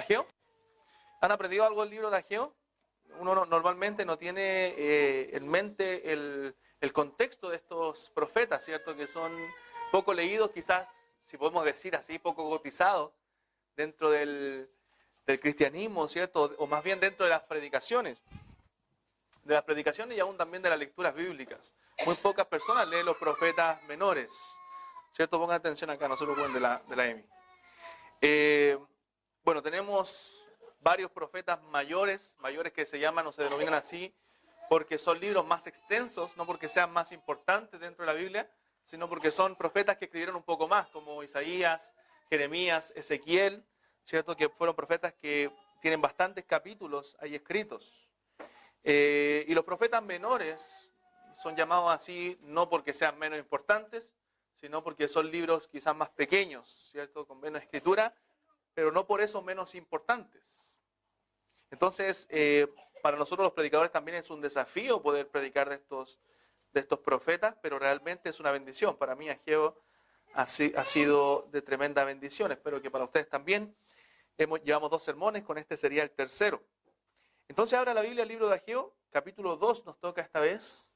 Ageo. ¿Han aprendido algo del libro de Ageo? Uno normalmente no tiene en mente el contexto de estos profetas, ¿cierto? Que son poco leídos, quizás, si podemos decir así, poco cotizados dentro del cristianismo, ¿cierto? O más bien dentro de las predicaciones. De las predicaciones y aún también de las lecturas bíblicas. Muy pocas personas leen los profetas menores, ¿cierto? Pongan atención acá, no se preocupen de la EMI. Bueno, tenemos varios profetas mayores que se llaman o se denominan así, porque son libros más extensos, no porque sean más importantes dentro de la Biblia, sino porque son profetas que escribieron un poco más, como Isaías, Jeremías, Ezequiel, ¿cierto? Que fueron profetas que tienen bastantes capítulos ahí escritos. Y los profetas menores son llamados así no porque sean menos importantes, sino porque son libros quizás más pequeños, ¿cierto? Con menos escritura, pero no por eso menos importantes. Entonces, para nosotros los predicadores también es un desafío poder predicar de estos profetas, pero realmente es una bendición. Para mí Ageo ha sido de tremenda bendición. Espero que para ustedes también. Llevamos 2 sermones, con este sería el tercero. Entonces ahora la Biblia, el libro de Ageo, capítulo 2 nos toca esta vez.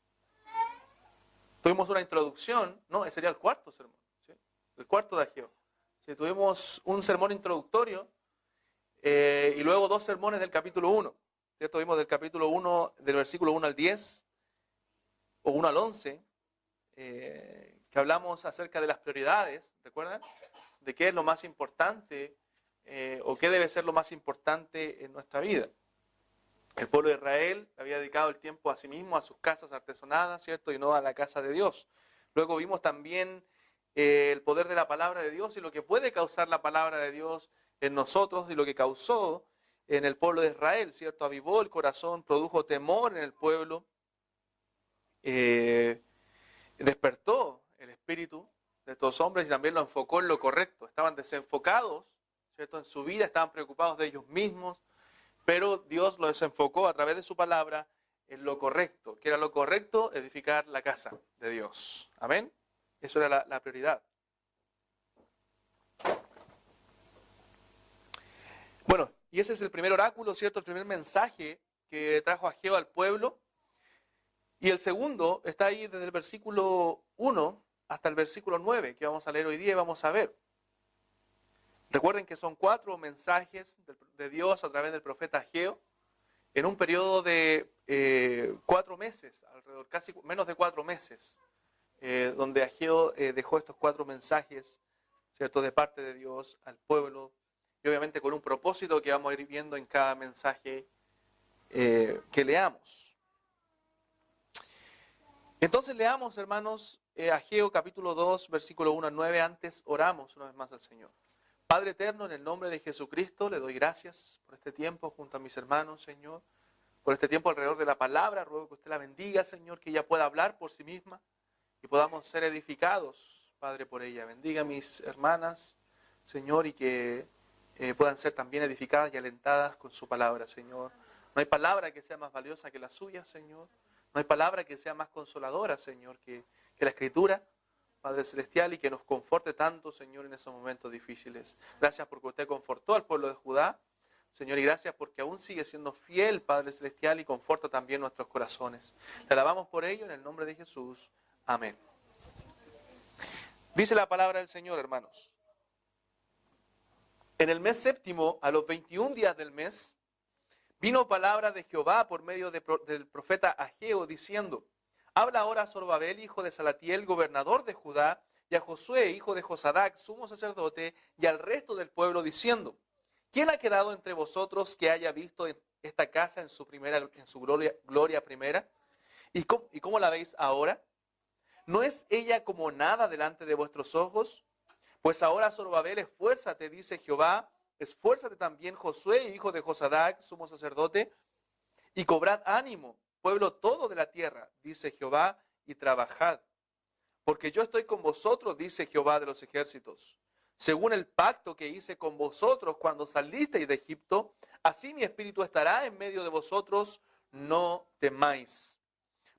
Tuvimos una introducción, no, ese sería el cuarto sermón, ¿sí? El cuarto de Ageo. Sí, tuvimos un sermón introductorio y luego 2 sermones del capítulo 1. ¿Cierto? Tuvimos del capítulo 1, del versículo 1 al 10, o 1 al 11, que hablamos acerca de las prioridades, ¿recuerdan? De qué es lo más importante o qué debe ser lo más importante en nuestra vida. El pueblo de Israel había dedicado el tiempo a sí mismo, a sus casas artesonadas, ¿cierto? Y no a la casa de Dios. Luego vimos también el poder de la palabra de Dios y lo que puede causar la palabra de Dios en nosotros y lo que causó en el pueblo de Israel, ¿cierto? Avivó el corazón, produjo temor en el pueblo, despertó el espíritu de estos hombres y también lo enfocó en lo correcto. Estaban desenfocados, ¿cierto? En su vida, estaban preocupados de ellos mismos, pero Dios lo desenfocó a través de su palabra en lo correcto. ¿Qué era lo correcto? Edificar la casa de Dios. Amén. Eso era la prioridad. Bueno, y ese es el primer oráculo, ¿cierto? El primer mensaje que trajo Ageo al pueblo. Y el segundo está ahí desde el versículo 1 hasta el versículo 9, que vamos a leer hoy día y vamos a ver. Recuerden que son 4 mensajes de Dios a través del profeta Ageo en un periodo de 4 meses, alrededor, casi menos de 4 meses, donde Ageo dejó estos 4 mensajes, ¿cierto?, de parte de Dios al pueblo, y obviamente con un propósito que vamos a ir viendo en cada mensaje que leamos. Entonces leamos, hermanos, Ageo capítulo 2, versículo 1 al 9, antes oramos una vez más al Señor. Padre eterno, en el nombre de Jesucristo, le doy gracias por este tiempo junto a mis hermanos, Señor, por este tiempo alrededor de la palabra. Ruego que usted la bendiga, Señor, que ella pueda hablar por sí misma y podamos ser edificados, Padre, por ella. Bendiga a mis hermanas, Señor, y que puedan ser también edificadas y alentadas con su palabra, Señor. No hay palabra que sea más valiosa que la suya, Señor. No hay palabra que sea más consoladora, Señor, que la Escritura, Padre Celestial, y que nos conforte tanto, Señor, en esos momentos difíciles. Gracias porque usted confortó al pueblo de Judá, Señor, y gracias porque aún sigue siendo fiel, Padre Celestial, y conforta también nuestros corazones. Le alabamos por ello en el nombre de Jesús. Amén. Dice la palabra del Señor, hermanos. En el mes séptimo, a los 21 días del mes, vino palabra de Jehová por medio del profeta Ageo, diciendo: Habla ahora a Zorobabel, hijo de Salatiel, gobernador de Judá, y a Josué, hijo de Josadac, sumo sacerdote, y al resto del pueblo, diciendo: ¿Quién ha quedado entre vosotros que haya visto esta casa en su gloria primera? ¿Y cómo la veis ahora? ¿No es ella como nada delante de vuestros ojos? Pues ahora, Zorobabel, esfuérzate, dice Jehová, esfuérzate también, Josué, hijo de Josadac, sumo sacerdote, y cobrad ánimo, pueblo todo de la tierra, dice Jehová, y trabajad. Porque yo estoy con vosotros, dice Jehová de los ejércitos. Según el pacto que hice con vosotros cuando salisteis de Egipto, así mi espíritu estará en medio de vosotros, no temáis.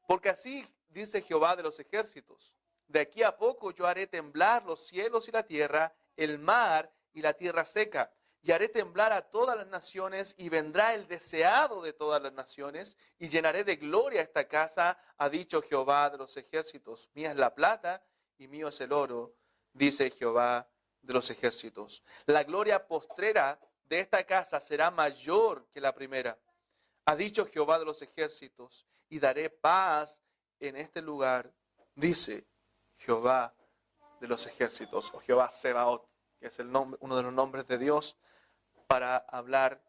Porque así dice Jehová de los ejércitos: de aquí a poco yo haré temblar los cielos y la tierra, el mar y la tierra seca, y haré temblar a todas las naciones, y vendrá el deseado de todas las naciones, y llenaré de gloria esta casa, ha dicho Jehová de los ejércitos. Mía es la plata, y mío es el oro, dice Jehová de los ejércitos. La gloria postrera de esta casa será mayor que la primera, ha dicho Jehová de los ejércitos, y daré paz en este lugar, dice Jehová de los ejércitos, o Jehová Sebaot, que es el nombre, uno de los nombres de Dios para hablar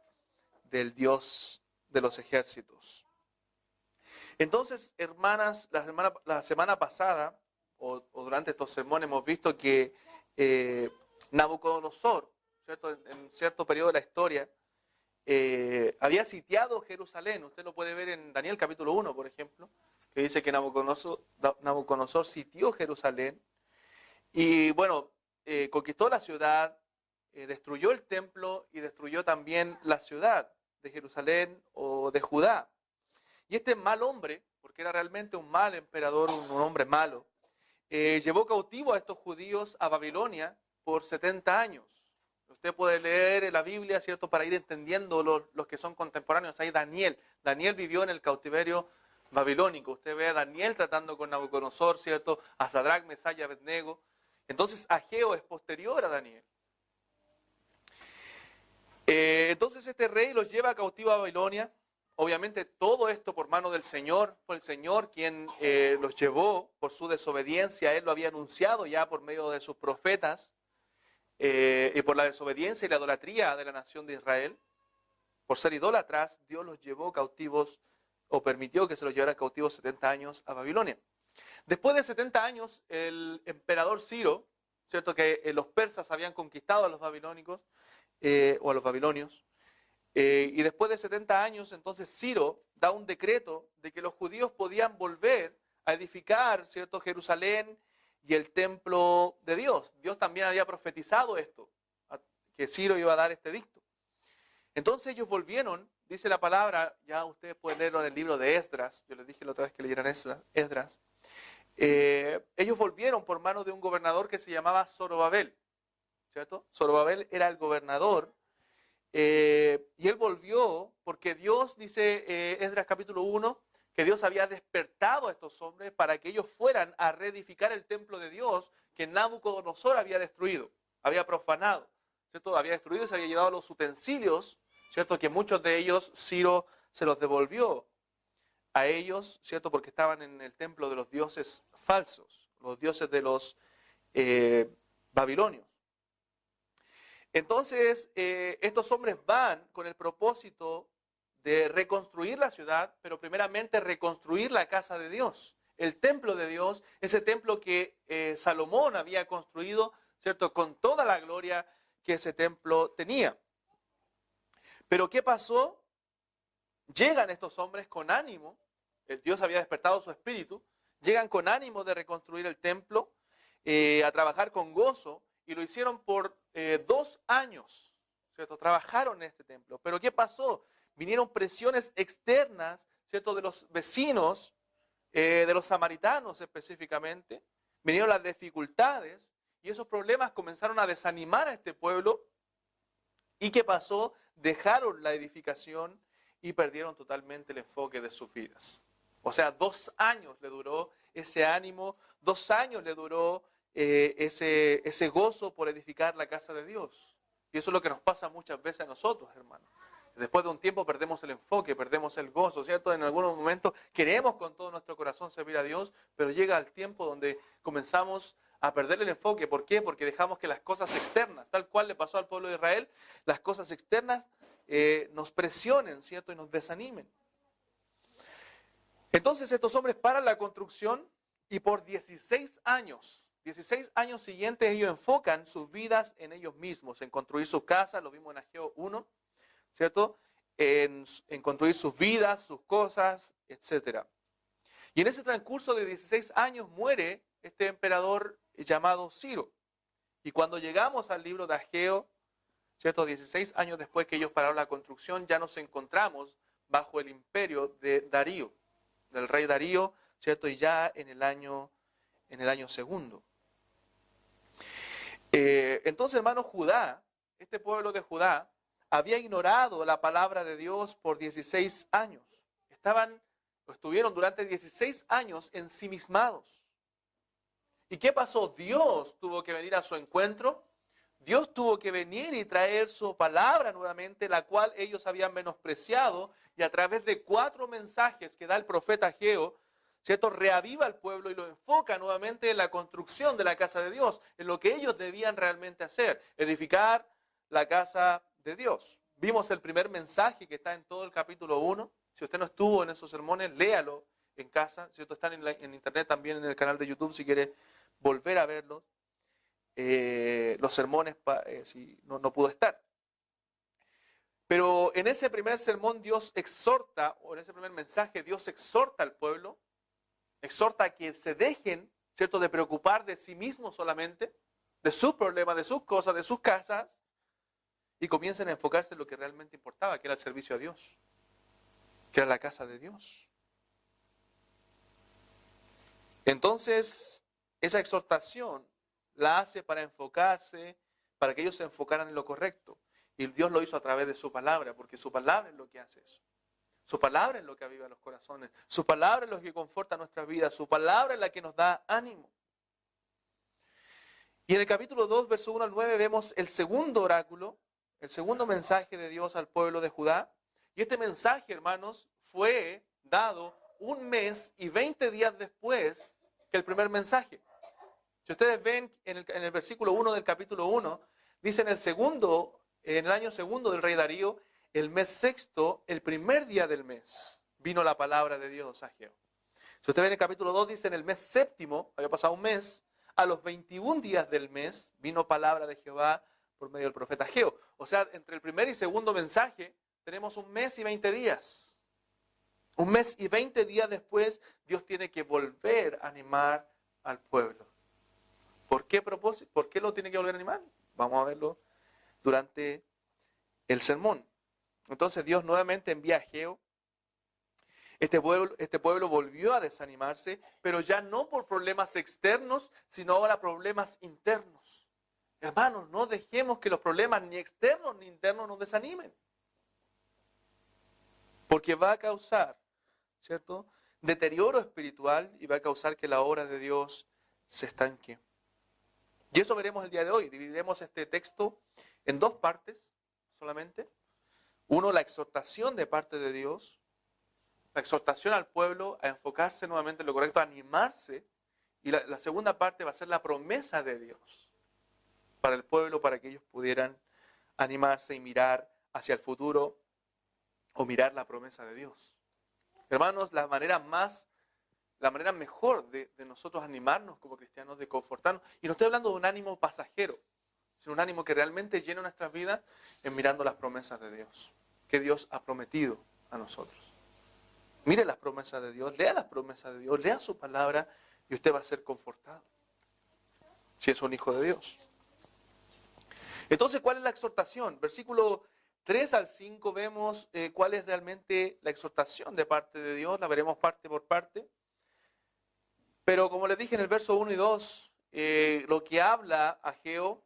del Dios de los ejércitos. Entonces, hermanas, la semana pasada, o durante estos sermones, hemos visto que Nabucodonosor, ¿cierto? En cierto periodo de la historia, había sitiado Jerusalén. Usted lo puede ver en Daniel capítulo 1, por ejemplo, que dice que Nabucodonosor sitió Jerusalén y, bueno, conquistó la ciudad, destruyó el templo y destruyó también la ciudad de Jerusalén o de Judá. Y este mal hombre, porque era realmente un mal emperador, un hombre malo, llevó cautivo a estos judíos a Babilonia por 70 años. Usted puede leer en la Biblia, ¿cierto?, para ir entendiendo los que son contemporáneos. Hay Daniel. Daniel vivió en el cautiverio babilónico. Usted ve a Daniel tratando con Nabucodonosor, ¿cierto?, a Sadrach, Mesach y Abednego. Entonces Ageo es posterior a Daniel. Entonces este rey los lleva cautivo a Babilonia. Obviamente todo esto por mano del Señor. Fue el Señor quien los llevó por su desobediencia. Él lo había anunciado ya por medio de sus profetas. Y por la desobediencia y la idolatría de la nación de Israel, por ser idólatras, Dios los llevó cautivos, o permitió que se los llevaran cautivos 70 años a Babilonia. Después de 70 años, el emperador Ciro, ¿cierto?, que los persas habían conquistado a los babilónicos, o a los babilonios, y después de 70 años, entonces Ciro da un decreto de que los judíos podían volver a edificar, ¿cierto?, Jerusalén y el templo de Dios. Dios también había profetizado esto, que Ciro iba a dar este dicto. Entonces ellos volvieron, dice la palabra, ya ustedes pueden leerlo en el libro de Esdras, yo les dije la otra vez que leyeran Esdras. Ellos volvieron por mano de un gobernador que se llamaba Zorobabel, ¿cierto? Zorobabel era el gobernador, y él volvió porque Dios, dice Esdras capítulo 1, que Dios había despertado a estos hombres para que ellos fueran a reedificar el templo de Dios que Nabucodonosor había destruido, había profanado, ¿cierto? Había destruido y se había llevado los utensilios, ¿cierto? Que muchos de ellos Ciro se los devolvió a ellos, ¿cierto? Porque estaban en el templo de los dioses falsos, los dioses de los babilonios. Entonces, estos hombres van con el propósito de reconstruir la ciudad, pero primeramente reconstruir la casa de Dios, el templo de Dios, ese templo que Salomón había construido, ¿cierto?, con toda la gloria que ese templo tenía. Pero ¿qué pasó? Llegan estos hombres con ánimo, Dios había despertado su espíritu, llegan con ánimo de reconstruir el templo, a trabajar con gozo, y lo hicieron por 2 años, ¿cierto? Trabajaron en este templo. Pero ¿qué pasó? Vinieron presiones externas, ¿cierto?, de los vecinos, de los samaritanos específicamente. Vinieron las dificultades y esos problemas comenzaron a desanimar a este pueblo. ¿Y qué pasó? Dejaron la edificación y perdieron totalmente el enfoque de sus vidas. O sea, 2 años le duró ese ánimo, 2 años le duró ese gozo por edificar la casa de Dios. Y eso es lo que nos pasa muchas veces a nosotros, hermanos. Después de un tiempo perdemos el enfoque, perdemos el gozo, ¿cierto? En algunos momentos queremos con todo nuestro corazón servir a Dios, pero llega el tiempo donde comenzamos a perder el enfoque. ¿Por qué? Porque dejamos que las cosas externas, tal cual le pasó al pueblo de Israel, las cosas externas nos presionen, ¿cierto? Y nos desanimen. Entonces estos hombres paran la construcción y por 16 años siguientes ellos enfocan sus vidas en ellos mismos, en construir sus casas, lo vimos en Ageo 1, ¿cierto? En construir sus vidas, sus cosas, etc. Y en ese transcurso de 16 años muere este emperador llamado Ciro. Y cuando llegamos al libro de Ageo, ¿cierto? 16 años después que ellos pararon la construcción, ya nos encontramos bajo el imperio de Darío, del rey Darío, ¿cierto? Y ya en el año segundo. Entonces, hermano, Judá este pueblo de Judá había ignorado la palabra de Dios por 16 años. Estuvieron durante 16 años ensimismados. ¿Y qué pasó? Dios tuvo que venir a su encuentro. Dios tuvo que venir y traer su palabra nuevamente, la cual ellos habían menospreciado, y a través de 4 mensajes que da el profeta Ageo, ¿cierto? Reaviva al pueblo y lo enfoca nuevamente en la construcción de la casa de Dios, en lo que ellos debían realmente hacer, edificar la casa de Dios. Vimos el primer mensaje que está en todo el capítulo 1. Si usted no estuvo en esos sermones, léalo en casa, ¿cierto? Están en internet también, en el canal de YouTube, si quiere volver a verlos. Los sermones, si no pudo estar. Pero en ese primer sermón Dios exhorta, o en ese primer mensaje Dios exhorta al pueblo, exhorta a que se dejen, ¿cierto?, de preocupar de sí mismos solamente, de sus problemas, de sus cosas, de sus casas, y comiencen a enfocarse en lo que realmente importaba, que era el servicio a Dios, que era la casa de Dios. Entonces, esa exhortación la hace para enfocarse, para que ellos se enfocaran en lo correcto. Y Dios lo hizo a través de su palabra, porque su palabra es lo que hace eso. Su palabra es lo que aviva los corazones. Su palabra es lo que conforta nuestras vidas. Su palabra es la que nos da ánimo. Y en el capítulo 2, verso 1 al 9, vemos el segundo oráculo, el segundo mensaje de Dios al pueblo de Judá. Y este mensaje, hermanos, fue dado 1 mes y 20 días después que el primer mensaje. Si ustedes ven en el versículo 1 del capítulo 1, dice en el año segundo del rey Darío, el mes sexto, el primer día del mes, vino la palabra de Dios a Ageo. Si usted ve en el capítulo 2, dice en el mes séptimo, había pasado 1 mes, a los 21 días del mes, vino palabra de Jehová por medio del profeta Ageo. O sea, entre el primer y segundo mensaje, tenemos 1 mes y 20 días. 1 mes y 20 días después, Dios tiene que volver a animar al pueblo. ¿Por qué propósito? ¿Por qué lo tiene que volver a animar? Vamos a verlo durante el sermón. Entonces Dios nuevamente envía a Ageo. Este pueblo volvió a desanimarse, pero ya no por problemas externos, sino ahora problemas internos. Hermanos, no dejemos que los problemas ni externos ni internos nos desanimen. Porque va a causar, ¿cierto?, deterioro espiritual y va a causar que la obra de Dios se estanque. Y eso veremos el día de hoy. Dividiremos este texto en 2 partes solamente. 1, la exhortación de parte de Dios, la exhortación al pueblo a enfocarse nuevamente en lo correcto, a animarse. Y la segunda parte va a ser la promesa de Dios para el pueblo, para que ellos pudieran animarse y mirar hacia el futuro o mirar la promesa de Dios. Hermanos, la manera mejor de nosotros animarnos como cristianos, de confortarnos, y no estoy hablando de un ánimo pasajero, sino un ánimo que realmente llena nuestras vidas en mirando las promesas de Dios, que Dios ha prometido a nosotros. Mire las promesas de Dios, lea las promesas de Dios, lea su palabra y usted va a ser confortado, si es un hijo de Dios. Entonces, ¿cuál es la exhortación? Versículo 3 al 5 vemos cuál es realmente la exhortación de parte de Dios, la veremos parte por parte. Pero como les dije en el verso 1 y 2, lo que habla Ageo,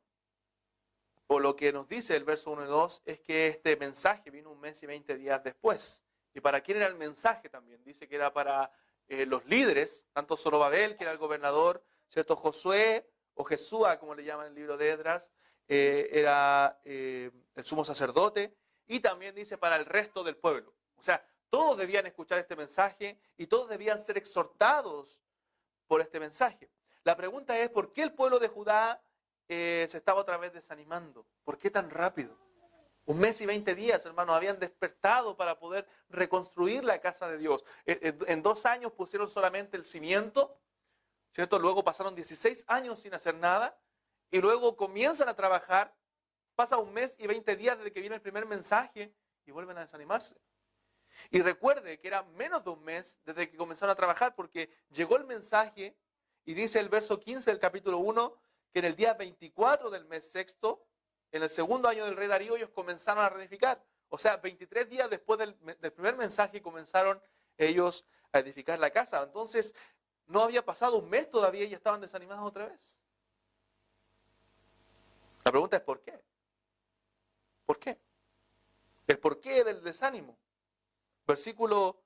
o lo que nos dice el verso 1 y 2, es que este mensaje vino 1 mes y 20 días después. ¿Y para quién era el mensaje también? Dice que era para los líderes, tanto Zorobabel, que era el gobernador, ¿cierto? Josué, o Jesúa, como le llaman en el libro de Esdras, era el sumo sacerdote, y también dice para el resto del pueblo. O sea, todos debían escuchar este mensaje y todos debían ser exhortados por este mensaje. La pregunta es, ¿por qué el pueblo de Judá se estaba otra vez desanimando? ¿Por qué tan rápido? 1 mes y 20 días, hermanos, habían despertado para poder reconstruir la casa de Dios. En 2 años pusieron solamente el cimiento, ¿cierto? Luego pasaron 16 años sin hacer nada y luego comienzan a trabajar. Pasa 1 mes y 20 días desde que viene el primer mensaje y vuelven a desanimarse. Y recuerde que era menos de 1 mes desde que comenzaron a trabajar, porque llegó el mensaje y dice el verso 15 del capítulo 1 que en el día 24 del mes sexto, en el segundo año del rey Darío, ellos comenzaron a reedificar. O sea, 23 días después del primer mensaje comenzaron ellos a edificar la casa. Entonces, no había pasado 1 mes todavía y ya estaban desanimados otra vez. La pregunta es ¿por qué? ¿Por qué? El porqué del desánimo. Versículo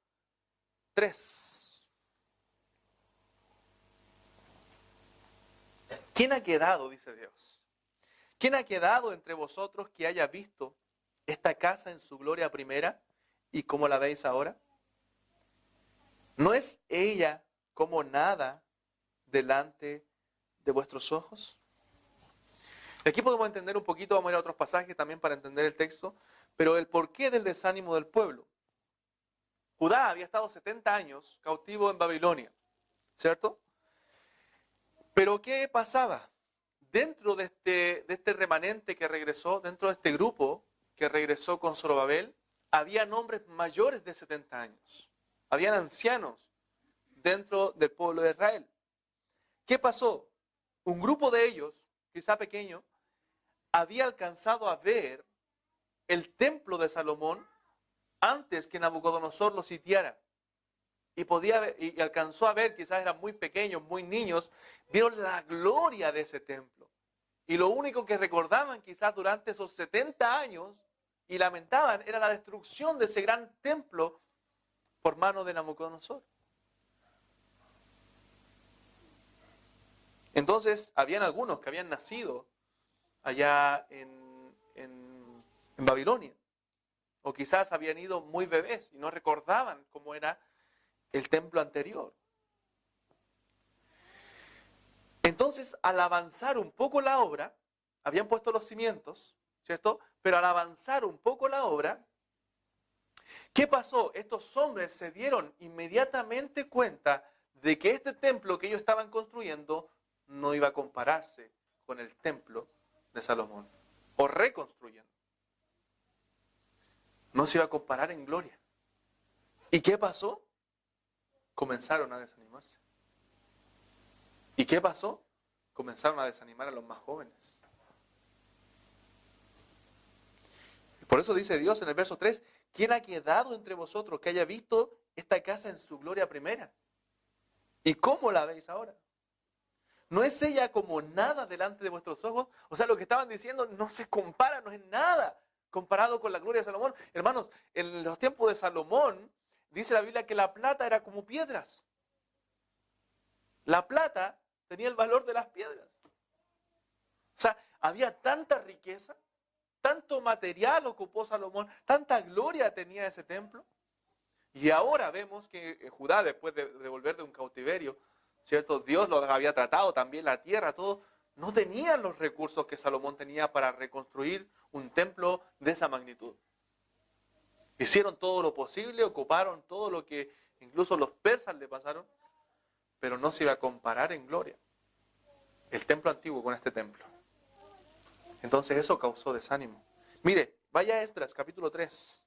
3. ¿Quién ha quedado, dice Dios? ¿Quién ha quedado entre vosotros que haya visto esta casa en su gloria primera y cómo la veis ahora? ¿No es ella como nada delante de vuestros ojos? Aquí podemos entender un poquito, vamos a ir a otros pasajes también para entender el texto, pero el porqué del desánimo del pueblo. Judá había estado 70 años cautivo en Babilonia, ¿cierto? Pero ¿qué pasaba? Dentro de este remanente que regresó, dentro de este grupo que regresó con Zorobabel, había hombres mayores de 70 años. Habían ancianos dentro del pueblo de Israel. ¿Qué pasó? Un grupo de ellos, quizá pequeño, había alcanzado a ver el templo de Salomón antes que Nabucodonosor lo sitiara. Y alcanzó a ver, quizás eran muy pequeños, muy niños, vieron la gloria de ese templo. Y lo único que recordaban quizás durante esos 70 años y lamentaban era la destrucción de ese gran templo por mano de Nabucodonosor. Entonces, habían algunos que habían nacido allá en Babilonia. O quizás habían ido muy bebés y no recordaban cómo era el templo anterior. Entonces, al avanzar un poco la obra, habían puesto los cimientos, ¿cierto? Pero al avanzar un poco la obra, ¿qué pasó? Estos hombres se dieron inmediatamente cuenta de que este templo que ellos estaban construyendo no iba a compararse con el templo de Salomón, o reconstruyendo. No se iba a comparar en gloria. ¿Y qué pasó? Comenzaron a desanimarse. ¿Y qué pasó? Comenzaron a desanimar a los más jóvenes. Por eso dice Dios en el verso 3, ¿quién ha quedado entre vosotros que haya visto esta casa en su gloria primera? ¿Y cómo la veis ahora? ¿No es ella como nada delante de vuestros ojos? O sea, lo que estaban diciendo no se compara, no es nada comparado con la gloria de Salomón. Hermanos, en los tiempos de Salomón, dice la Biblia que la plata era como piedras. La plata tenía el valor de las piedras. O sea, había tanta riqueza, tanto material ocupó Salomón, tanta gloria tenía ese templo. Y ahora vemos que Judá, después de volver de un cautiverio, ¿cierto? Dios los había tratado, también la tierra, todo. No tenían los recursos que Salomón tenía para reconstruir un templo de esa magnitud. Hicieron todo lo posible, ocuparon todo lo que incluso los persas le pasaron, pero no se iba a comparar en gloria el templo antiguo con este templo. Entonces eso causó desánimo. Mire, vaya a Esdras, capítulo 3.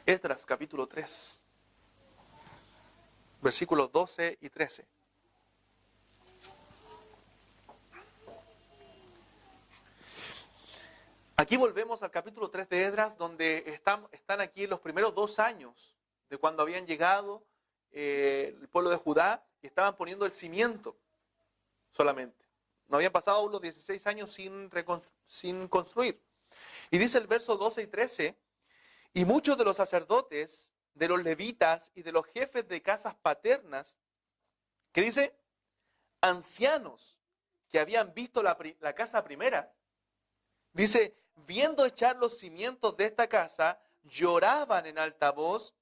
Esdras, capítulo 3. Versículos 12 y 13. Aquí volvemos al capítulo 3 de Esdras, donde están aquí los primeros 2 años de cuando habían llegado el pueblo de Judá y estaban poniendo el cimiento solamente. No habían pasado aún los 16 años sin construir. Y dice el verso 12 y 13, y muchos de los sacerdotes, de los levitas y de los jefes de casas paternas, que dice, ancianos que habían visto la casa primera, dice, viendo echar los cimientos de esta casa, lloraban en alta voz,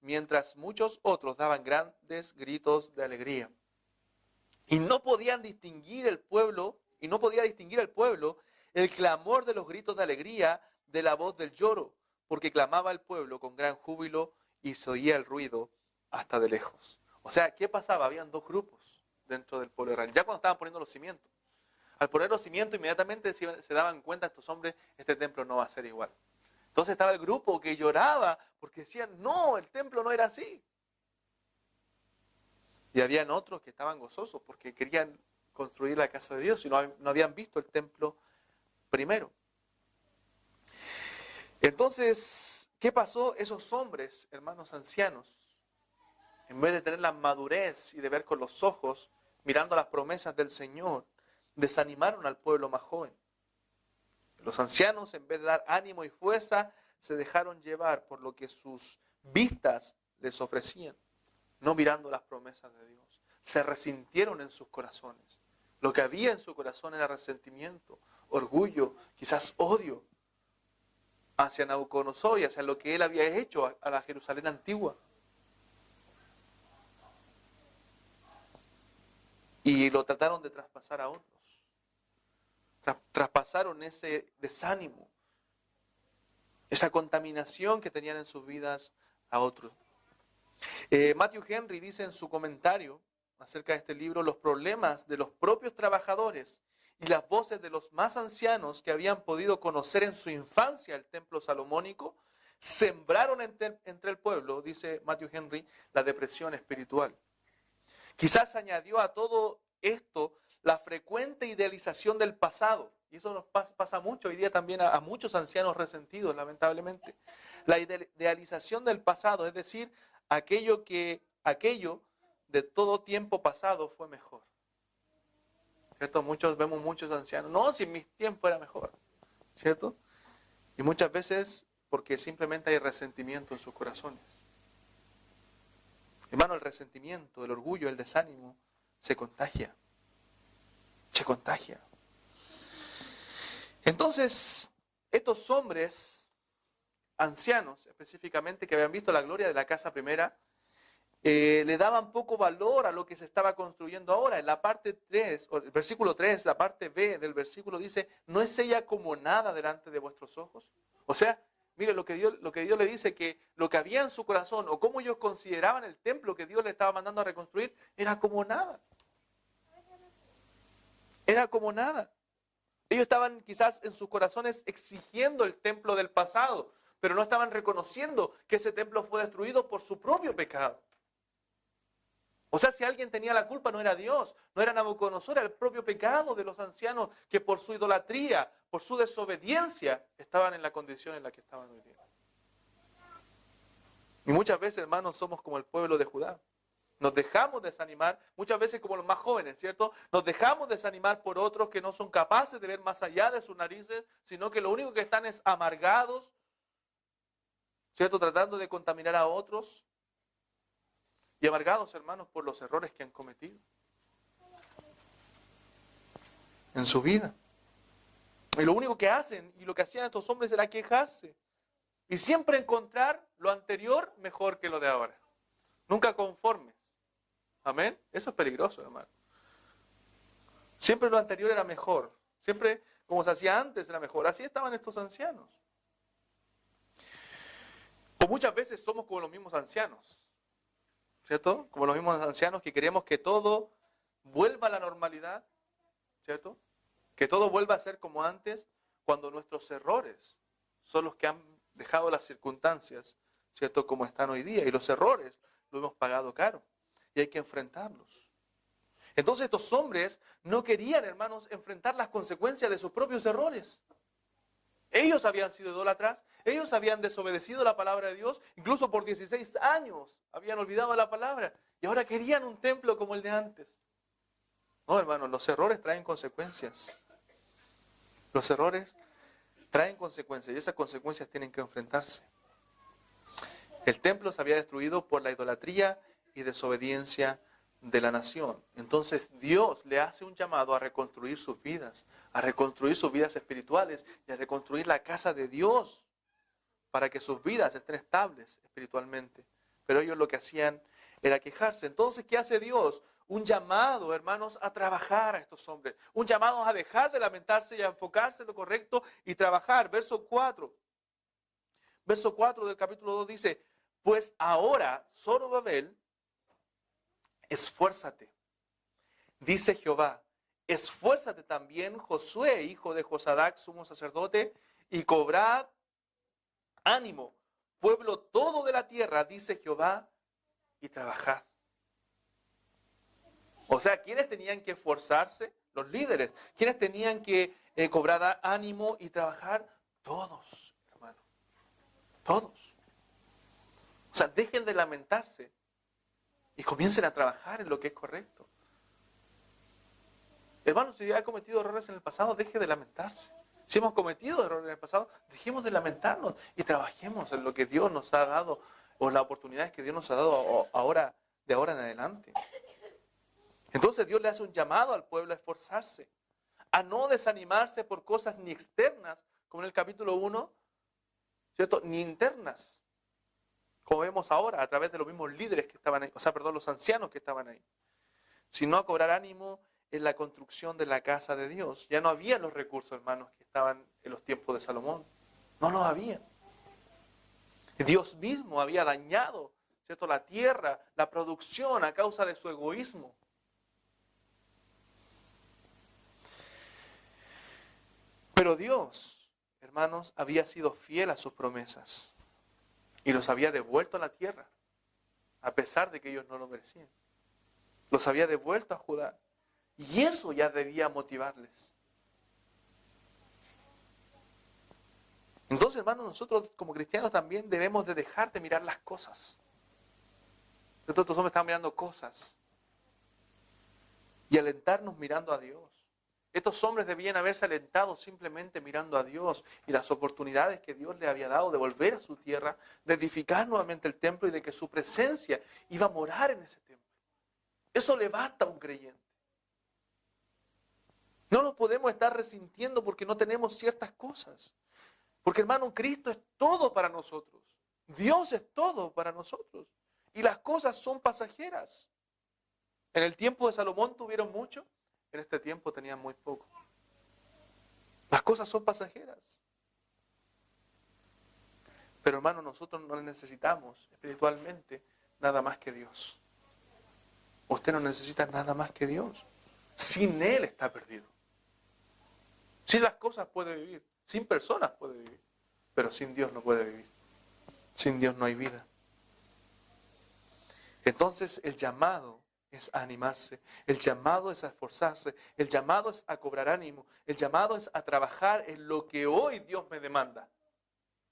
mientras muchos otros daban grandes gritos de alegría. Y no podía distinguir el pueblo el clamor de los gritos de alegría de la voz del lloro, porque clamaba el pueblo con gran júbilo y se oía el ruido hasta de lejos. O sea, ¿qué pasaba? Habían 2 grupos dentro del pueblo de Israel, ya cuando estaban poniendo los cimientos. Al poner los cimientos, inmediatamente se daban cuenta estos hombres, este templo no va a ser igual. Entonces estaba el grupo que lloraba porque decían, no, el templo no era así. Y habían otros que estaban gozosos porque querían construir la casa de Dios y no habían visto el templo primero. Entonces, ¿qué pasó? Esos hombres, hermanos ancianos, en vez de tener la madurez y de ver con los ojos, mirando las promesas del Señor, desanimaron al pueblo más joven. Los ancianos, en vez de dar ánimo y fuerza, se dejaron llevar por lo que sus vistas les ofrecían, no mirando las promesas de Dios. Se resintieron en sus corazones. Lo que había en su corazón era resentimiento, orgullo, quizás odio hacia Nabucodonosor y hacia lo que él había hecho a la Jerusalén antigua. Y lo trataron de traspasar a otros. Traspasaron ese desánimo, esa contaminación que tenían en sus vidas a otros. Matthew Henry dice en su comentario acerca de este libro, los problemas de los propios trabajadores y las voces de los más ancianos que habían podido conocer en su infancia el templo salomónico, sembraron entre el pueblo, dice Matthew Henry, la depresión espiritual. Quizás añadió a todo esto la frecuente idealización del pasado. Y eso nos pasa mucho hoy día también a muchos ancianos resentidos, lamentablemente. La idealización del pasado, es decir, aquello de todo tiempo pasado fue mejor. ¿Cierto? Vemos muchos ancianos. No, si en mis tiempos era mejor. ¿Cierto? Y muchas veces porque simplemente hay resentimiento en sus corazones. Hermano, el resentimiento, el orgullo, el desánimo se contagia. Se contagia. Entonces, estos hombres ancianos, específicamente, que habían visto la gloria de la casa primera, le daban poco valor a lo que se estaba construyendo ahora. En la parte 3, o el versículo 3, la parte B del versículo dice, ¿no es ella como nada delante de vuestros ojos? O sea, mire lo que Dios le dice, que lo que había en su corazón, o cómo ellos consideraban el templo que Dios le estaba mandando a reconstruir, era como nada. Era como nada. Ellos estaban quizás en sus corazones exigiendo el templo del pasado, pero no estaban reconociendo que ese templo fue destruido por su propio pecado. O sea, si alguien tenía la culpa, no era Dios, no era Nabucodonosor, era el propio pecado de los ancianos que por su idolatría, por su desobediencia, estaban en la condición en la que estaban hoy día. Y muchas veces, hermanos, somos como el pueblo de Judá. Nos dejamos desanimar, muchas veces como los más jóvenes, ¿cierto? Nos dejamos desanimar por otros que no son capaces de ver más allá de sus narices, sino que lo único que están es amargados, ¿cierto? Tratando de contaminar a otros. Y amargados, hermanos, por los errores que han cometido en su vida. Y lo único que hacen, y lo que hacían estos hombres era quejarse. Y siempre encontrar lo anterior mejor que lo de ahora. Nunca conformes. Amén. Eso es peligroso, hermano. Siempre lo anterior era mejor. Siempre como se hacía antes era mejor. Así estaban estos ancianos. O muchas veces somos como los mismos ancianos. ¿Cierto? Como los mismos ancianos que queremos que todo vuelva a la normalidad. ¿Cierto? Que todo vuelva a ser como antes, cuando nuestros errores son los que han dejado las circunstancias, ¿cierto? Como están hoy día. Y los errores lo hemos pagado caro. Y hay que enfrentarlos. Entonces estos hombres no querían, hermanos, enfrentar las consecuencias de sus propios errores. Ellos habían sido idólatras, ellos habían desobedecido la palabra de Dios, incluso por 16 años habían olvidado la palabra. Y ahora querían un templo como el de antes. No, hermanos, los errores traen consecuencias. Los errores traen consecuencias y esas consecuencias tienen que enfrentarse. El templo se había destruido por la idolatría y desobediencia de la nación. Entonces Dios le hace un llamado a reconstruir sus vidas espirituales y a reconstruir la casa de Dios para que sus vidas estén estables espiritualmente. Pero ellos lo que hacían era quejarse. Entonces, ¿qué hace Dios? Un llamado, hermanos, a trabajar a estos hombres. Un llamado a dejar de lamentarse y a enfocarse en lo correcto y trabajar. Verso 4 del capítulo 2 dice, pues ahora, Zorobabel, esfuérzate, dice Jehová, esfuérzate también Josué, hijo de Josadac, sumo sacerdote, y cobrad ánimo, pueblo todo de la tierra, dice Jehová, y trabajad. O sea, ¿quiénes tenían que esforzarse? Los líderes. ¿Quiénes tenían que cobrar ánimo y trabajar? Todos, hermano. Todos. O sea, dejen de lamentarse y comiencen a trabajar en lo que es correcto. Hermanos, si ha cometido errores en el pasado, deje de lamentarse. Si hemos cometido errores en el pasado, dejemos de lamentarnos y trabajemos en lo que Dios nos ha dado o las oportunidades que Dios nos ha dado ahora, de ahora en adelante. Entonces Dios le hace un llamado al pueblo a esforzarse, a no desanimarse por cosas ni externas, como en el capítulo 1, ¿cierto? Ni internas, como vemos ahora a través de los mismos líderes que estaban ahí, los ancianos que estaban ahí, sino a cobrar ánimo en la construcción de la casa de Dios. Ya no había los recursos, hermanos, que estaban en los tiempos de Salomón. No los había. Dios mismo había dañado, ¿cierto?, la tierra, la producción a causa de su egoísmo. Pero Dios, hermanos, había sido fiel a sus promesas y los había devuelto a la tierra, a pesar de que ellos no lo merecían. Los había devuelto a Judá. Y eso ya debía motivarles. Entonces, hermanos, nosotros como cristianos también debemos de dejar de mirar las cosas. Estos hombres están mirando cosas. Y alentarnos mirando a Dios. Estos hombres debían haberse alentado simplemente mirando a Dios y las oportunidades que Dios les había dado de volver a su tierra, de edificar nuevamente el templo y de que su presencia iba a morar en ese templo. Eso le basta a un creyente. No nos podemos estar resintiendo porque no tenemos ciertas cosas. Porque, hermano, Cristo es todo para nosotros. Dios es todo para nosotros. Y las cosas son pasajeras. En el tiempo de Salomón tuvieron mucho, en este tiempo tenían muy poco. Las cosas son pasajeras. Pero, hermano, nosotros no necesitamos espiritualmente nada más que Dios. Usted no necesita nada más que Dios. Sin Él está perdido. Sin las cosas puede vivir, sin personas puede vivir, pero sin Dios no puede vivir. Sin Dios no hay vida. Entonces el llamado es a animarse, el llamado es a esforzarse, el llamado es a cobrar ánimo, el llamado es a trabajar en lo que hoy Dios me demanda.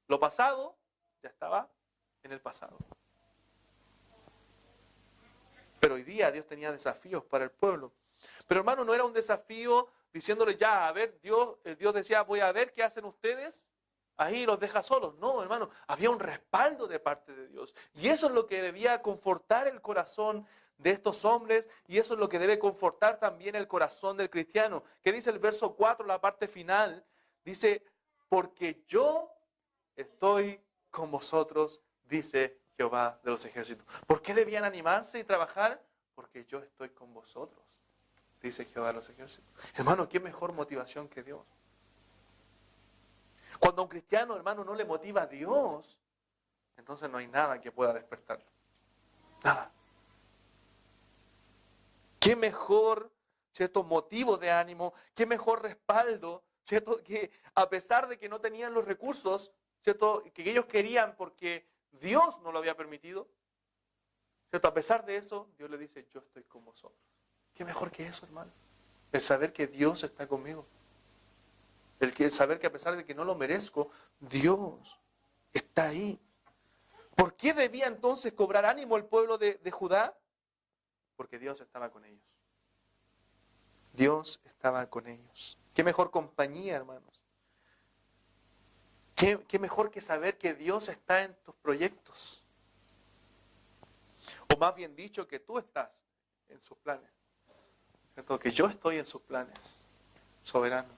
Lo pasado ya estaba en el pasado. Pero hoy día Dios tenía desafíos para el pueblo. Pero, hermano, no era un desafío diciéndole ya, a ver, Dios decía, voy a ver qué hacen ustedes, ahí los deja solos. No, hermano, había un respaldo de parte de Dios. Y eso es lo que debía confortar el corazón de estos hombres, y eso es lo que debe confortar también el corazón del cristiano. ¿Qué dice el verso 4, la parte final? Dice, porque yo estoy con vosotros, dice Jehová de los ejércitos. ¿Por qué debían animarse y trabajar? Porque yo estoy con vosotros, dice Jehová de los ejércitos. Hermano, ¿qué mejor motivación que Dios? Cuando a un cristiano, hermano, no le motiva a Dios, entonces no hay nada que pueda despertarlo. Nada. ¿Qué mejor, cierto, motivo de ánimo? ¿Qué mejor respaldo, cierto, que a pesar de que no tenían los recursos, cierto, que ellos querían porque Dios no lo había permitido, cierto, a pesar de eso, Dios le dice, yo estoy con vosotros. ¿Qué mejor que eso, hermano? El saber que Dios está conmigo. El saber que a pesar de que no lo merezco, Dios está ahí. ¿Por qué debía entonces cobrar ánimo el pueblo de Judá? Porque Dios estaba con ellos. Dios estaba con ellos. ¿Qué mejor compañía, hermanos? ¿Qué mejor que saber que Dios está en tus proyectos? O más bien dicho, que tú estás en sus planes. ¿Cierto? Que yo estoy en sus planes, soberano.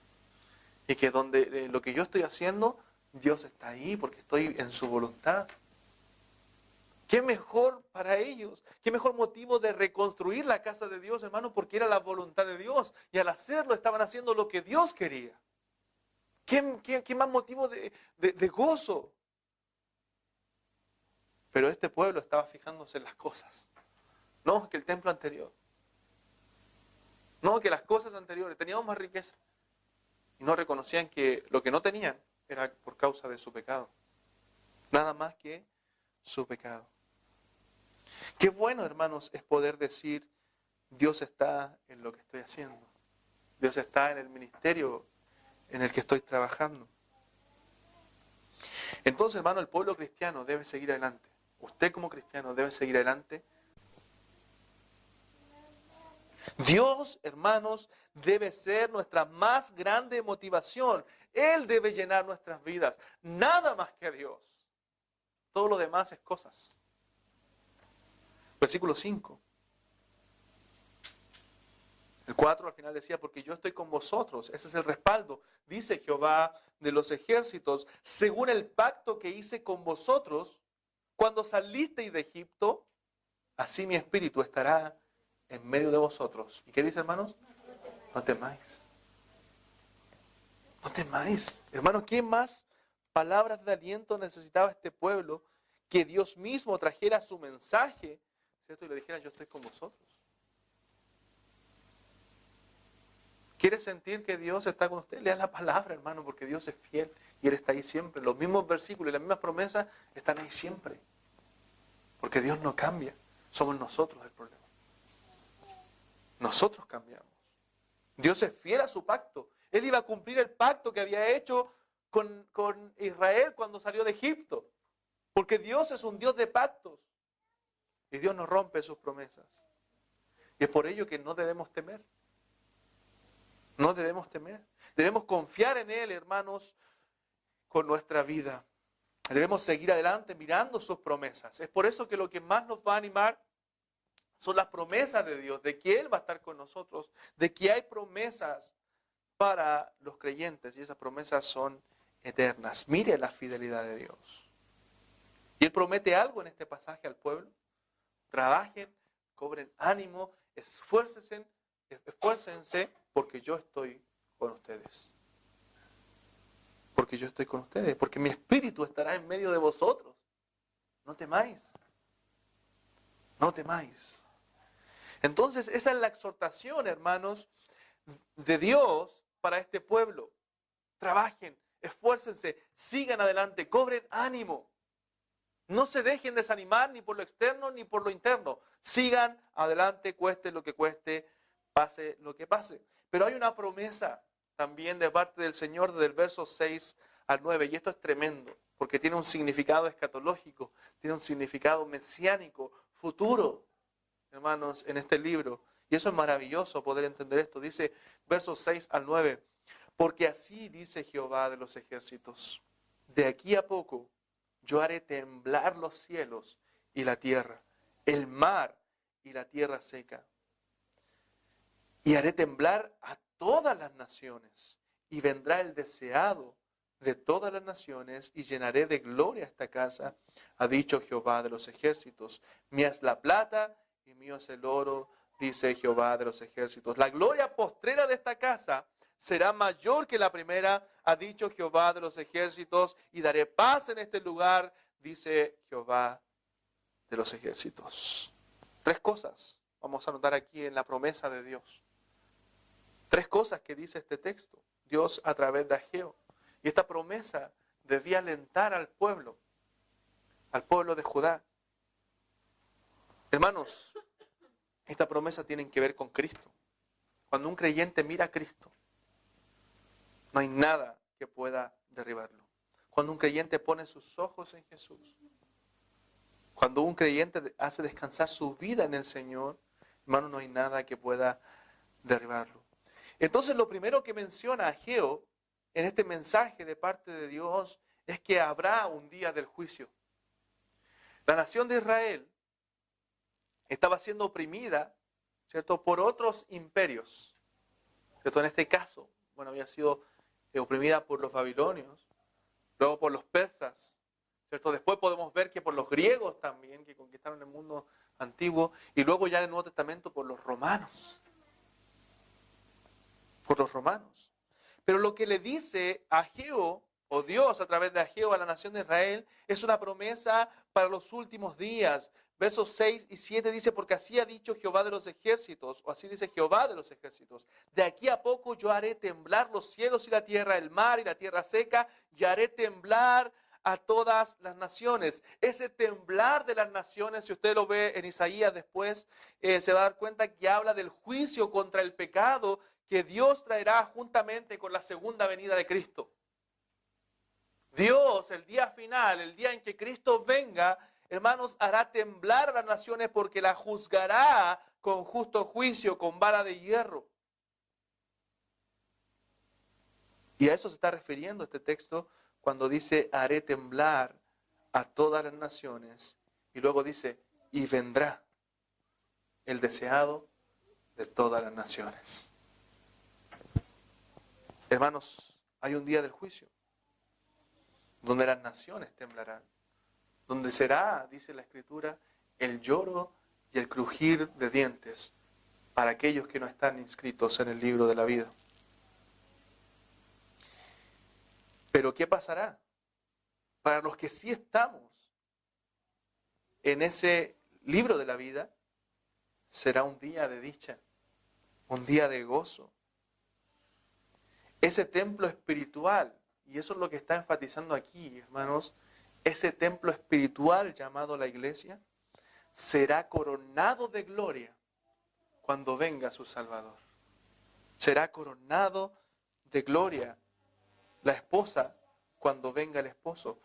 Y que donde lo que yo estoy haciendo, Dios está ahí porque estoy en su voluntad. ¿Qué mejor para ellos? ¿Qué mejor motivo de reconstruir la casa de Dios, hermano? Porque era la voluntad de Dios. Y al hacerlo estaban haciendo lo que Dios quería. ¿Qué más motivo de gozo? Pero este pueblo estaba fijándose en las cosas. No, que el templo anterior. No, que las cosas anteriores. Teníamos más riqueza. Y no reconocían que lo que no tenían era por causa de su pecado. Nada más que su pecado. Qué bueno, hermanos, es poder decir, Dios está en lo que estoy haciendo. Dios está en el ministerio en el que estoy trabajando. Entonces, hermano, el pueblo cristiano debe seguir adelante. Usted como cristiano debe seguir adelante. Dios, hermanos, debe ser nuestra más grande motivación. Él debe llenar nuestras vidas. Nada más que Dios. Todo lo demás es cosas. Versículo 5. El 4 al final decía, porque yo estoy con vosotros. Ese es el respaldo. Dice Jehová de los ejércitos, según el pacto que hice con vosotros, cuando salisteis de Egipto, así mi espíritu estará en medio de vosotros. ¿Y qué dice, hermanos? No temáis. No temáis. Hermanos, ¿qué más palabras de aliento necesitaba este pueblo? Que Dios mismo trajera su mensaje, ¿cierto? Y le dijera, yo estoy con vosotros. ¿Quiere sentir que Dios está con usted? Lea la palabra, hermano, porque Dios es fiel y Él está ahí siempre. Los mismos versículos y las mismas promesas están ahí siempre. Porque Dios no cambia. Somos nosotros el problema. Nosotros cambiamos. Dios es fiel a su pacto. Él iba a cumplir el pacto que había hecho con Israel cuando salió de Egipto. Porque Dios es un Dios de pactos. Y Dios no rompe sus promesas. Y es por ello que no debemos temer. No debemos temer. Debemos confiar en Él, hermanos, con nuestra vida. Debemos seguir adelante mirando sus promesas. Es por eso que lo que más nos va a animar son las promesas de Dios, de que Él va a estar con nosotros, de que hay promesas para los creyentes y esas promesas son eternas. Mire la fidelidad de Dios. Y Él promete algo en este pasaje al pueblo. Trabajen, cobren ánimo, esfuércense porque yo estoy con ustedes. Porque yo estoy con ustedes, porque mi espíritu estará en medio de vosotros. No temáis. No temáis. Entonces, esa es la exhortación, hermanos, de Dios para este pueblo. Trabajen, esfuércense, sigan adelante, cobren ánimo. No se dejen desanimar ni por lo externo ni por lo interno. Sigan adelante, cueste lo que cueste, pase lo que pase. Pero hay una promesa también de parte del Señor desde el verso 6 al 9. Y esto es tremendo, porque tiene un significado escatológico, tiene un significado mesiánico, futuro, hermanos, en este libro. Y eso es maravilloso poder entender esto. Dice versos 6 al 9. Porque así dice Jehová de los ejércitos, de aquí a poco yo haré temblar los cielos y la tierra, el mar y la tierra seca. Y haré temblar a todas las naciones, y vendrá el deseado de todas las naciones, y llenaré de gloria esta casa, ha dicho Jehová de los ejércitos. Mía es la plata y mío es el oro, dice Jehová de los ejércitos. La gloria postrera de esta casa será mayor que la primera, ha dicho Jehová de los ejércitos, y daré paz en este lugar, dice Jehová de los ejércitos. Tres cosas vamos a notar aquí en la promesa de Dios. Tres cosas que dice este texto, Dios a través de Ageo. Y esta promesa debía alentar al pueblo de Judá. Hermanos, esta promesa tiene que ver con Cristo. Cuando un creyente mira a Cristo, no hay nada que pueda derribarlo. Cuando un creyente pone sus ojos en Jesús, cuando un creyente hace descansar su vida en el Señor, hermano, no hay nada que pueda derribarlo. Entonces, lo primero que menciona Ageo en este mensaje de parte de Dios es que habrá un día del juicio. La nación de Israel estaba siendo oprimida, ¿cierto?, por otros imperios, ¿cierto? En este caso, había sido oprimida por los babilonios, luego por los persas, ¿cierto? Después podemos ver que por los griegos también, que conquistaron el mundo antiguo, y luego ya en el Nuevo Testamento por los romanos. Por los romanos. Pero lo que le dice Ageo, o Dios a través de Ageo a la nación de Israel, es una promesa para los últimos días. Versos 6 y 7 dice, porque así ha dicho Jehová de los ejércitos, o así dice Jehová de los ejércitos, de aquí a poco yo haré temblar los cielos y la tierra, el mar y la tierra seca, y haré temblar a todas las naciones. Ese temblar de las naciones, si usted lo ve en Isaías después, se va a dar cuenta que habla del juicio contra el pecado que Dios traerá juntamente con la segunda venida de Cristo. Dios, el día final, el día en que Cristo venga, hermanos, hará temblar a las naciones porque las juzgará con justo juicio, con vara de hierro. Y a eso se está refiriendo este texto cuando dice, haré temblar a todas las naciones. Y luego dice, y vendrá el deseado de todas las naciones. Hermanos, hay un día del juicio, donde las naciones temblarán, donde será, dice la Escritura, el lloro y el crujir de dientes para aquellos que no están inscritos en el libro de la vida. Pero ¿qué pasará? Para los que sí estamos en ese libro de la vida, será un día de dicha, un día de gozo. Ese templo espiritual, y eso es lo que está enfatizando aquí, hermanos, ese templo espiritual llamado la iglesia, será coronado de gloria cuando venga su Salvador. Será coronado de gloria la esposa cuando venga el esposo.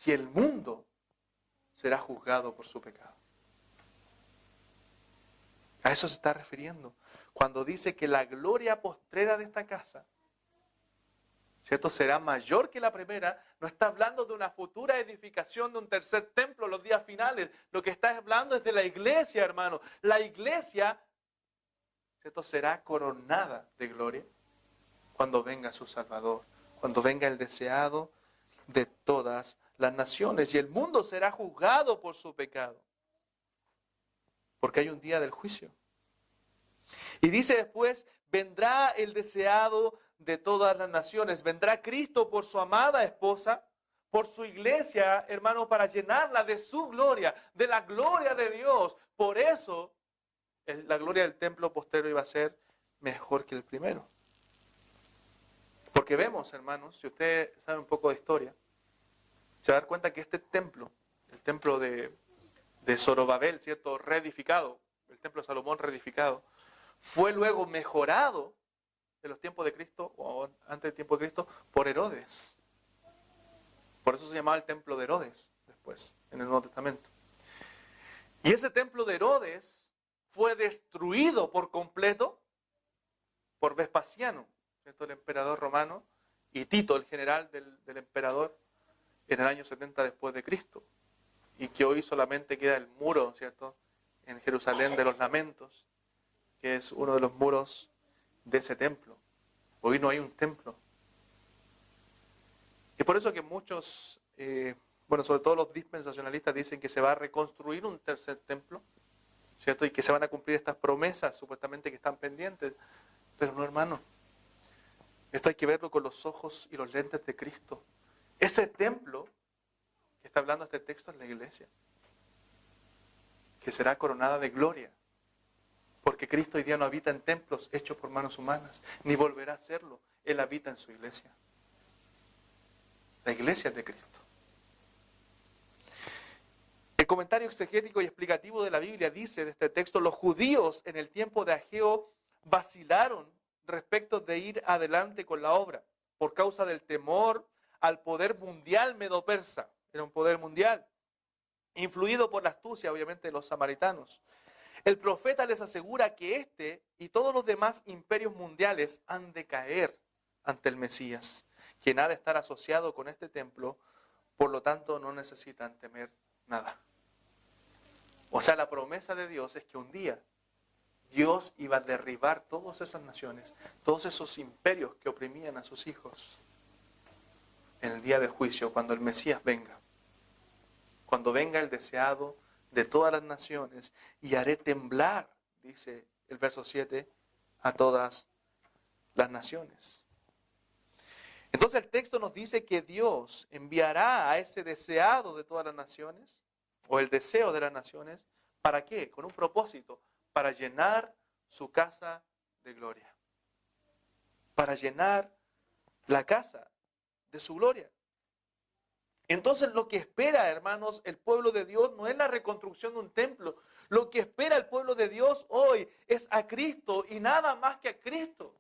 Y el mundo será juzgado por su pecado. A eso se está refiriendo. Cuando dice que la gloria postrera de esta casa, ¿cierto?, será mayor que la primera, no está hablando de una futura edificación de un tercer templo en los días finales. Lo que está hablando es de la iglesia, hermano. La iglesia, ¿cierto?, será coronada de gloria cuando venga su Salvador, cuando venga el deseado de todas las naciones. Y el mundo será juzgado por su pecado, porque hay un día del juicio. Y dice después, vendrá el deseado de todas las naciones. Vendrá Cristo por su amada esposa, por su iglesia, hermano, para llenarla de su gloria, de la gloria de Dios. Por eso, la gloria del templo postero iba a ser mejor que el primero. Porque vemos, hermanos, si usted sabe un poco de historia, se va a dar cuenta que este templo, el templo de Zorobabel, ¿cierto?, reedificado, el templo de Salomón reedificado, fue luego mejorado en los tiempos de Cristo, o antes del tiempo de Cristo, por Herodes. Por eso se llamaba el templo de Herodes, después, en el Nuevo Testamento. Y ese templo de Herodes fue destruido por completo por Vespasiano, ¿cierto?, el emperador romano, y Tito, el general del emperador, en el año 70 después de Cristo. Y que hoy solamente queda el muro, ¿cierto?, en Jerusalén de los Lamentos, que es uno de los muros de ese templo. Hoy no hay un templo. Y por eso que muchos, sobre todo los dispensacionalistas, dicen que se va a reconstruir un tercer templo, ¿cierto?, y que se van a cumplir estas promesas supuestamente que están pendientes. Pero no, hermano. Esto hay que verlo con los ojos y los lentes de Cristo. Ese templo que está hablando este texto es la iglesia, que será coronada de gloria. Porque Cristo hoy día no habita en templos hechos por manos humanas, ni volverá a hacerlo. Él habita en su iglesia. La iglesia es de Cristo. El comentario exegético y explicativo de la Biblia dice de este texto: los judíos en el tiempo de Ageo vacilaron respecto de ir adelante con la obra por causa del temor al poder mundial medo-persa. Era un poder mundial, influido por la astucia, obviamente, de los samaritanos. El profeta les asegura que este y todos los demás imperios mundiales han de caer ante el Mesías, quien ha de estar asociado con este templo, por lo tanto no necesitan temer nada. O sea, la promesa de Dios es que un día Dios iba a derribar todas esas naciones, todos esos imperios que oprimían a sus hijos, en el día del juicio, cuando el Mesías venga. Cuando venga el deseado de todas las naciones, y haré temblar, dice el verso 7, a todas las naciones. Entonces el texto nos dice que Dios enviará a ese deseado de todas las naciones, o el deseo de las naciones, ¿para qué? Con un propósito, para llenar su casa de gloria. Para llenar la casa de su gloria. Entonces lo que espera, hermanos, el pueblo de Dios no es la reconstrucción de un templo. Lo que espera el pueblo de Dios hoy es a Cristo y nada más que a Cristo.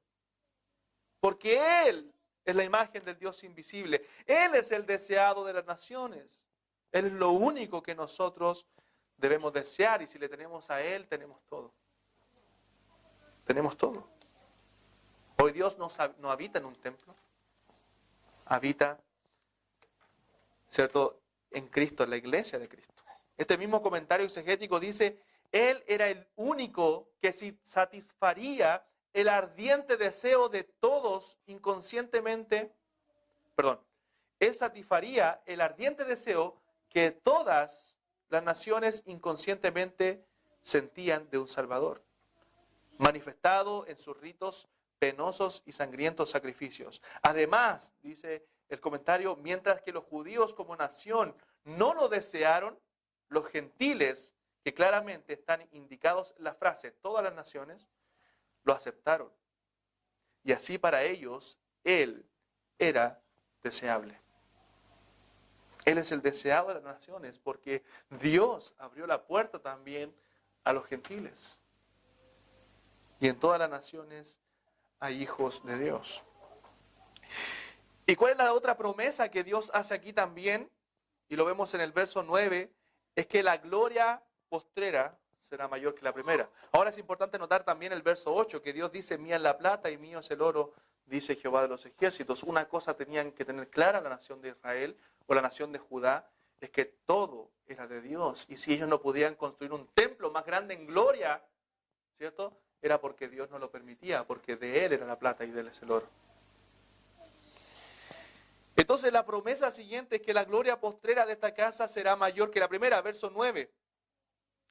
Porque Él es la imagen del Dios invisible. Él es el deseado de las naciones. Él es lo único que nosotros debemos desear, y si le tenemos a Él, tenemos todo. Tenemos todo. Hoy Dios no habita en un templo. Habita, ¿cierto?, en Cristo, en la iglesia de Cristo. Este mismo comentario exegético dice, Él era el único que satisfaría el ardiente deseo de todos inconscientemente, Él satisfaría el ardiente deseo que todas las naciones inconscientemente sentían de un Salvador, manifestado en sus ritos penosos y sangrientos sacrificios. Además, dice el comentario, mientras que los judíos como nación no lo desearon, los gentiles, que claramente están indicados en la frase todas las naciones, lo aceptaron. Y así para ellos, Él era deseable. Él es el deseado de las naciones porque Dios abrió la puerta también a los gentiles. Y en todas las naciones hay hijos de Dios. ¿Y cuál es la otra promesa que Dios hace aquí también? Y lo vemos en el verso 9, es que la gloria postrera será mayor que la primera. Ahora es importante notar también el verso 8, que Dios dice, mía es la plata y mío es el oro, dice Jehová de los ejércitos. Una cosa tenían que tener clara la nación de Israel o la nación de Judá, es que todo era de Dios. Y si ellos no podían construir un templo más grande en gloria, ¿cierto?, era porque Dios no lo permitía, porque de Él era la plata y de Él es el oro. Entonces la promesa siguiente es que la gloria postrera de esta casa será mayor que la primera, verso 9.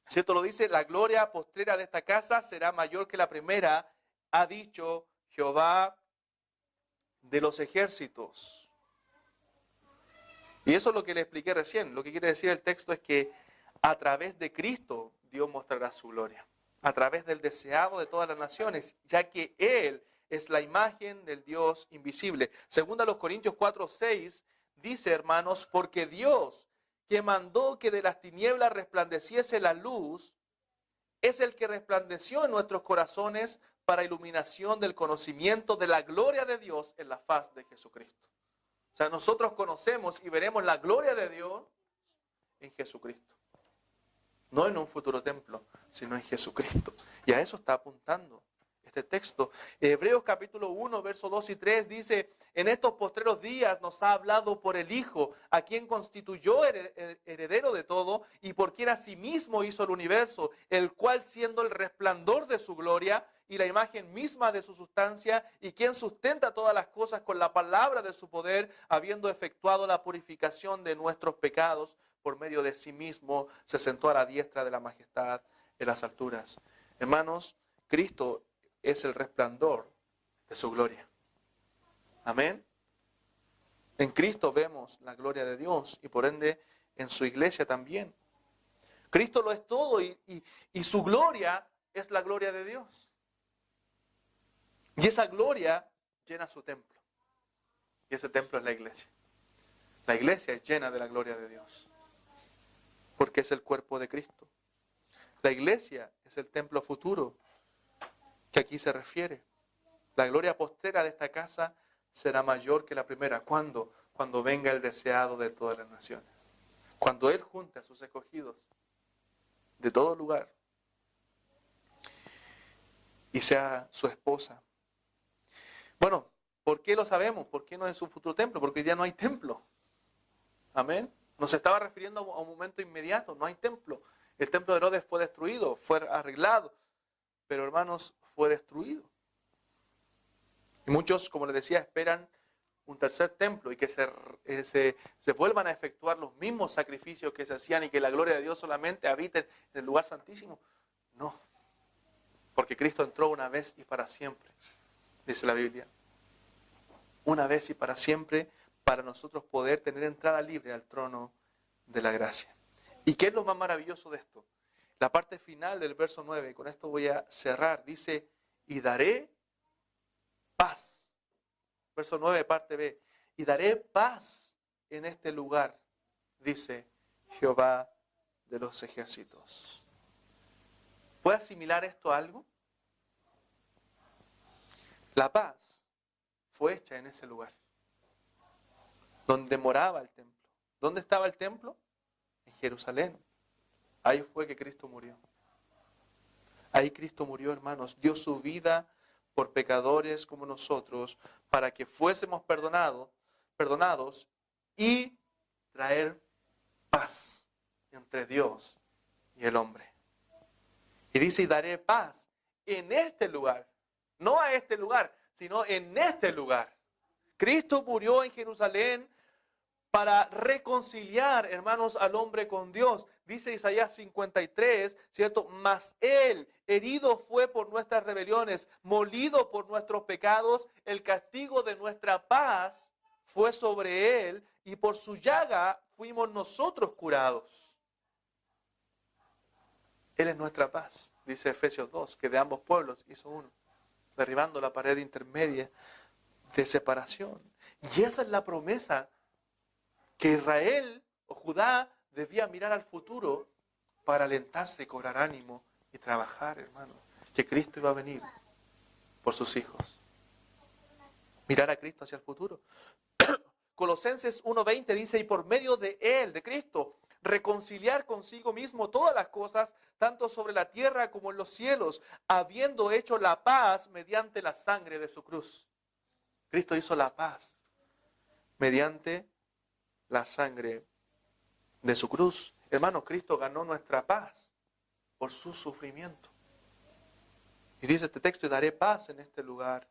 ¿Cierto? Lo dice, la gloria postrera de esta casa será mayor que la primera, ha dicho Jehová de los ejércitos. Y eso es lo que le expliqué recién. Lo que quiere decir el texto es que a través de Cristo Dios mostrará su gloria. A través del deseado de todas las naciones, ya que Él es la imagen del Dios invisible. Según a los Corintios 4:6, dice, hermanos, porque Dios, que mandó que de las tinieblas resplandeciese la luz, es el que resplandeció en nuestros corazones para iluminación del conocimiento de la gloria de Dios en la faz de Jesucristo. O sea, nosotros conocemos y veremos la gloria de Dios en Jesucristo. No en un futuro templo, sino en Jesucristo. Y a eso está apuntando este texto. Hebreos capítulo 1, versos 2 y 3 dice, en estos postreros días nos ha hablado por el Hijo, a quien constituyó heredero de todo y por quien asimismo hizo el universo, el cual siendo el resplandor de su gloria y la imagen misma de su sustancia y quien sustenta todas las cosas con la palabra de su poder, habiendo efectuado la purificación de nuestros pecados por medio de sí mismo, se sentó a la diestra de la majestad en las alturas. Hermanos, Cristo es el resplandor de su gloria. Amén. En Cristo vemos la gloria de Dios y por ende en su iglesia también. Cristo lo es todo y su gloria es la gloria de Dios. Y esa gloria llena su templo. Y ese templo es la iglesia. La iglesia es llena de la gloria de Dios. Porque es el cuerpo de Cristo. La iglesia es el templo futuro que aquí se refiere. La gloria postrera de esta casa será mayor que la primera. ¿Cuándo? Cuando venga el deseado de todas las naciones. Cuando Él junte a sus escogidos de todo lugar y sea su esposa. Bueno, ¿por qué lo sabemos? ¿Por qué no es un futuro templo? Porque hoy día no hay templo. Amén. Nos estaba refiriendo a un momento inmediato. No hay templo. El templo de Herodes fue destruido, fue arreglado. Pero hermanos, fue destruido. Y muchos, como les decía, esperan un tercer templo y que se vuelvan a efectuar los mismos sacrificios que se hacían y que la gloria de Dios solamente habite en el lugar santísimo. No. Porque Cristo entró una vez y para siempre, dice la Biblia. Una vez y para siempre, para nosotros poder tener entrada libre al trono de la gracia. ¿Y qué es lo más maravilloso de esto? La parte final del verso 9, con esto voy a cerrar, dice, y daré paz. Verso 9, parte B, y daré paz en este lugar, dice Jehová de los ejércitos. ¿Puede asimilar esto a algo? La paz fue hecha en ese lugar, donde moraba el templo. ¿Dónde estaba el templo? En Jerusalén. Ahí fue que Cristo murió. Ahí Cristo murió, hermanos, dio su vida por pecadores como nosotros, para que fuésemos perdonados y traer paz entre Dios y el hombre. Y dice, y daré paz en este lugar, no a este lugar, sino en este lugar. Cristo murió en Jerusalén para reconciliar, hermanos, al hombre con Dios. Dice Isaías 53, ¿cierto? Mas Él herido fue por nuestras rebeliones, molido por nuestros pecados, el castigo de nuestra paz fue sobre Él, y por su llaga fuimos nosotros curados. Él es nuestra paz, dice Efesios 2, que de ambos pueblos hizo uno, derribando la pared intermedia de separación. Y esa es la promesa que Israel o Judá debía mirar al futuro para alentarse y cobrar ánimo y trabajar, hermano, que Cristo iba a venir por sus hijos. Mirar a Cristo hacia el futuro. Colosenses 1:20 dice, y por medio de Él, de Cristo, reconciliar consigo mismo todas las cosas, tanto sobre la tierra como en los cielos, habiendo hecho la paz mediante la sangre de su cruz. Cristo hizo la paz mediante la sangre de su cruz. Hermano, Cristo ganó nuestra paz por su sufrimiento. Y dice este texto, y daré paz en este lugar,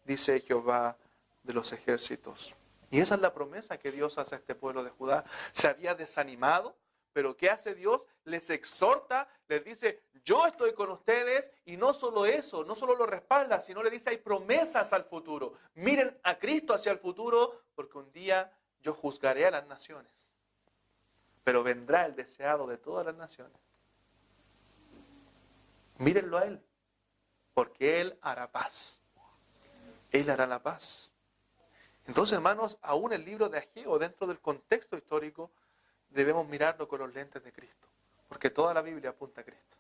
dice Jehová de los ejércitos. Y esa es la promesa que Dios hace a este pueblo de Judá. Se había desanimado, pero ¿qué hace Dios? Les exhorta, les dice, yo estoy con ustedes, y no solo eso, no solo lo respalda, sino le dice, hay promesas al futuro. Miren a Cristo hacia el futuro, porque un día yo juzgaré a las naciones, pero vendrá el deseado de todas las naciones. Mírenlo a Él, porque Él hará paz. Él hará la paz. Entonces, hermanos, aún el libro de Ageo, dentro del contexto histórico, debemos mirarlo con los lentes de Cristo, porque toda la Biblia apunta a Cristo.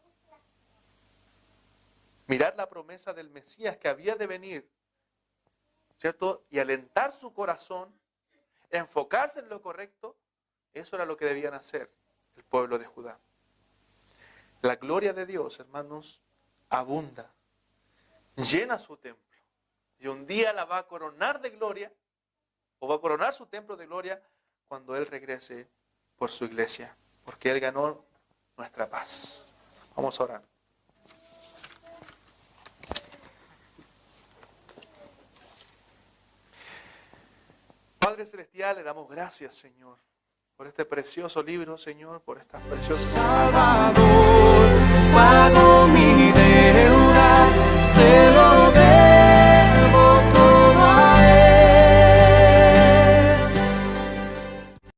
Mirar la promesa del Mesías que había de venir, ¿cierto? Y alentar su corazón, enfocarse en lo correcto, eso era lo que debían hacer el pueblo de Judá. La gloria de Dios, hermanos, abunda, llena su templo, y un día la va a coronar de gloria, o va a coronar su templo de gloria cuando Él regrese por su iglesia, porque Él ganó nuestra paz. Vamos a orar. Padre Celestial, le damos gracias, Señor, por este precioso libro, Señor, por estas preciosas... Salvador,